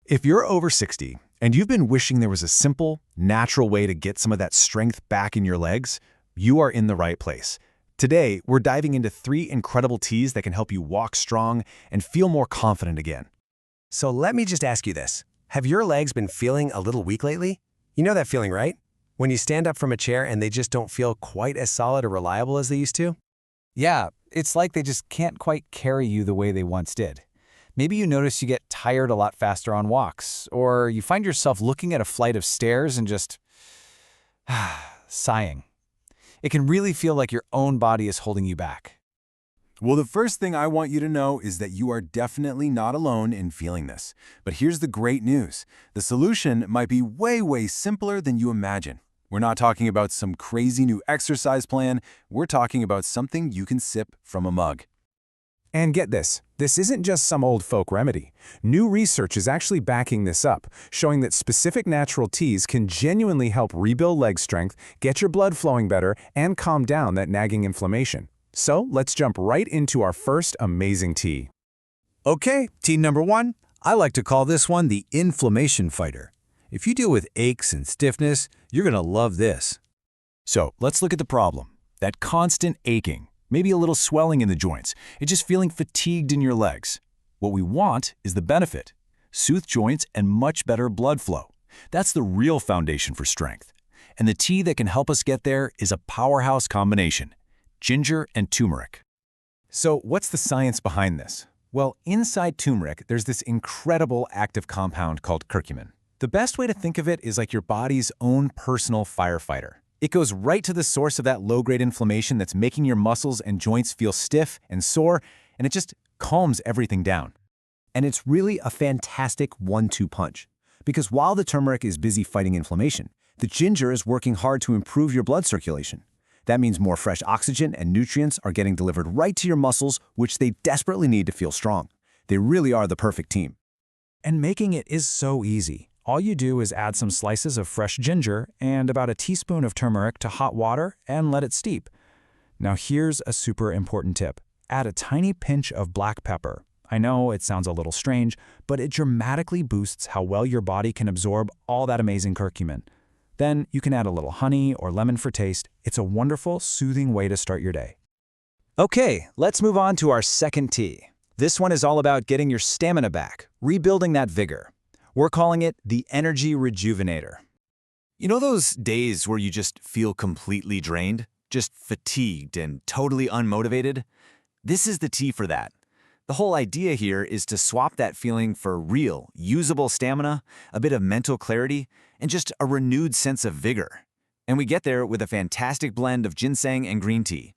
If you're over 60 and you've been wishing there was a simple, natural way to get some of that strength back in your legs, you are in the right place. Today, we're diving into 3 incredible teas that can help you walk strong and feel more confident again. So let me just ask you this. Have your legs been feeling a little weak lately? You know that feeling, right? When you stand up from a chair and they just don't feel quite as solid or reliable as they used to? Yeah, it's like they just can't quite carry you the way they once did. Maybe you notice you get tired a lot faster on walks, or you find yourself looking at a flight of stairs and just sighing. It can really feel like your own body is holding you back. Well, the first thing I want you to know is that you are definitely not alone in feeling this. But here's the great news. The solution might be way simpler than you imagine. We're not talking about some crazy new exercise plan. We're talking about something you can sip from a mug. And get this isn't just some old folk remedy. New research is actually backing this up, showing that specific natural teas can genuinely help rebuild leg strength, get your blood flowing better, and calm down that nagging inflammation. So let's jump right into our first amazing tea. Okay, tea number 1. I like to call this one the inflammation fighter. If you deal with aches and stiffness, you're going to love this. So let's look at the problem. That constant aching, maybe a little swelling in the joints, and just feeling fatigued in your legs. What we want is the benefit. Soothe joints and much better blood flow. That's the real foundation for strength. And the tea that can help us get there is a powerhouse combination: ginger and turmeric. So what's the science behind this? Well, inside turmeric, there's this incredible active compound called curcumin. The best way to think of it is like your body's own personal firefighter. It goes right to the source of that low-grade inflammation that's making your muscles and joints feel stiff and sore, and it just calms everything down. And it's really a fantastic 1-2 punch. Because while the turmeric is busy fighting inflammation, the ginger is working hard to improve your blood circulation. That means more fresh oxygen and nutrients are getting delivered right to your muscles, which they desperately need to feel strong. They really are the perfect team. And making it is so easy. All you do is add some slices of fresh ginger and about a teaspoon of turmeric to hot water and let it steep. Now here's a super important tip. Add a tiny pinch of black pepper. I know it sounds a little strange, but it dramatically boosts how well your body can absorb all that amazing curcumin. Then you can add a little honey or lemon for taste. It's a wonderful, soothing way to start your day. Okay, let's move on to our second tea. This one is all about getting your stamina back, rebuilding that vigor. We're calling it the Energy Rejuvenator. You know those days where you just feel completely drained? Just fatigued and totally unmotivated? This is the tea for that. The whole idea here is to swap that feeling for real, usable stamina, a bit of mental clarity, and just a renewed sense of vigor. And we get there with a fantastic blend of ginseng and green tea.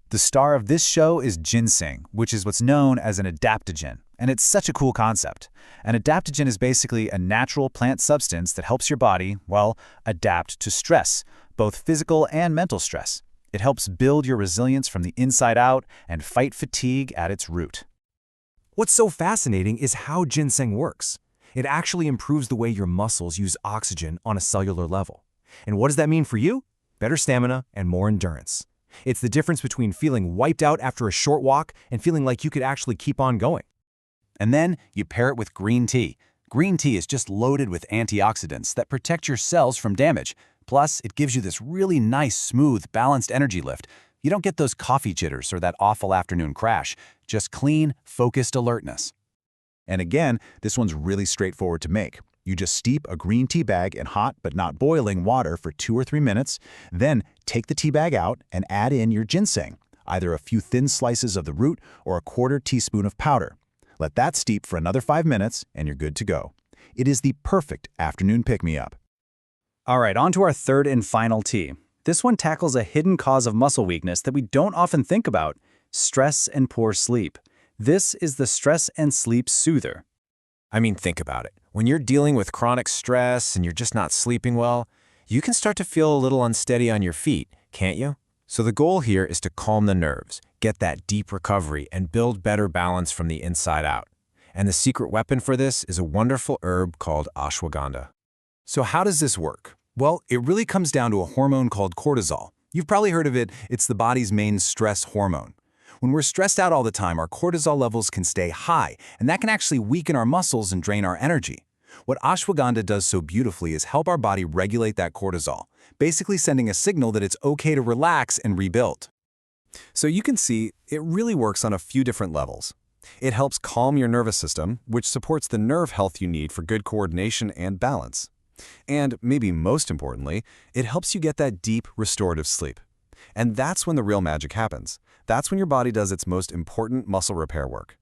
The star of this show is ginseng, which is what's known as an adaptogen. And it's such a cool concept. An adaptogen is basically a natural plant substance that helps your body, well, adapt to stress, both physical and mental stress. It helps build your resilience from the inside out and fight fatigue at its root. What's so fascinating is how ginseng works. It actually improves the way your muscles use oxygen on a cellular level. And what does that mean for you? Better stamina and more endurance. It's the difference between feeling wiped out after a short walk and feeling like you could actually keep on going. And then you pair it with green tea. Green tea is just loaded with antioxidants that protect your cells from damage. Plus, it gives you this really nice, smooth, balanced energy lift. You don't get those coffee jitters or that awful afternoon crash. Just clean, focused alertness. And again, this one's really straightforward to make. You just steep a green tea bag in hot but not boiling water for 2 or 3 minutes. Then take the tea bag out and add in your ginseng, either a few thin slices of the root or a 1/4 teaspoon of powder. Let that steep for another 5 minutes and you're good to go. It is the perfect afternoon pick-me-up. All right, on to our third and final tea. This one tackles a hidden cause of muscle weakness that we don't often think about: stress and poor sleep. This is the Stress and Sleep Soother. I mean, think about it. When you're dealing with chronic stress and you're just not sleeping well, you can start to feel a little unsteady on your feet, can't you? So the goal here is to calm the nerves, get that deep recovery, and build better balance from the inside out. And the secret weapon for this is a wonderful herb called ashwagandha. So how does this work? Well, it really comes down to a hormone called cortisol. You've probably heard of it. It's the body's main stress hormone. When we're stressed out all the time, our cortisol levels can stay high, and that can actually weaken our muscles and drain our energy. What ashwagandha does so beautifully is help our body regulate that cortisol, basically sending a signal that it's okay to relax and rebuild. So you can see it really works on a few different levels. It helps calm your nervous system, which supports the nerve health you need for good coordination and balance. And maybe most importantly, it helps you get that deep, restorative sleep. And that's when the real magic happens. That's when your body does its most important muscle repair work.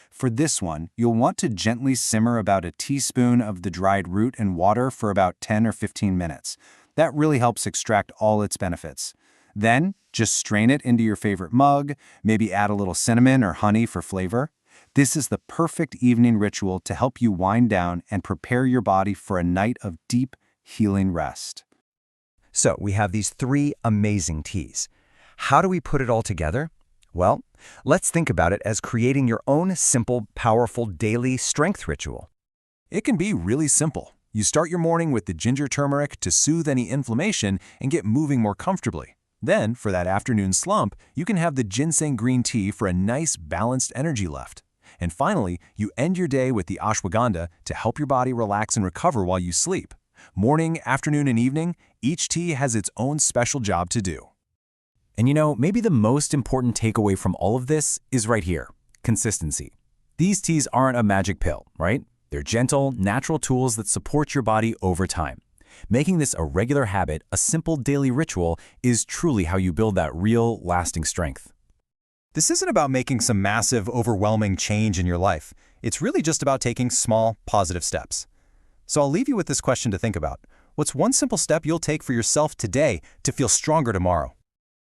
For this one, you'll want to gently simmer about a teaspoon of the dried root in water for about 10 or 15 minutes. That really helps extract all its benefits. Then, just strain it into your favorite mug, maybe add a little cinnamon or honey for flavor. This is the perfect evening ritual to help you wind down and prepare your body for a night of deep, healing rest. So we have these 3 amazing teas. How do we put it all together? Well, let's think about it as creating your own simple, powerful daily strength ritual. It can be really simple. You start your morning with the ginger turmeric to soothe any inflammation and get moving more comfortably. Then, for that afternoon slump, you can have the ginseng green tea for a nice, balanced energy left. And finally, you end your day with the ashwagandha to help your body relax and recover while you sleep. Morning, afternoon, and evening, each tea has its own special job to do. And you know, maybe the most important takeaway from all of this is right here: consistency. These teas aren't a magic pill, right? They're gentle, natural tools that support your body over time. Making this a regular habit, a simple daily ritual, is truly how you build that real, lasting strength. This isn't about making some massive, overwhelming change in your life. It's really just about taking small, positive steps. So I'll leave you with this question to think about. What's one simple step you'll take for yourself today to feel stronger tomorrow?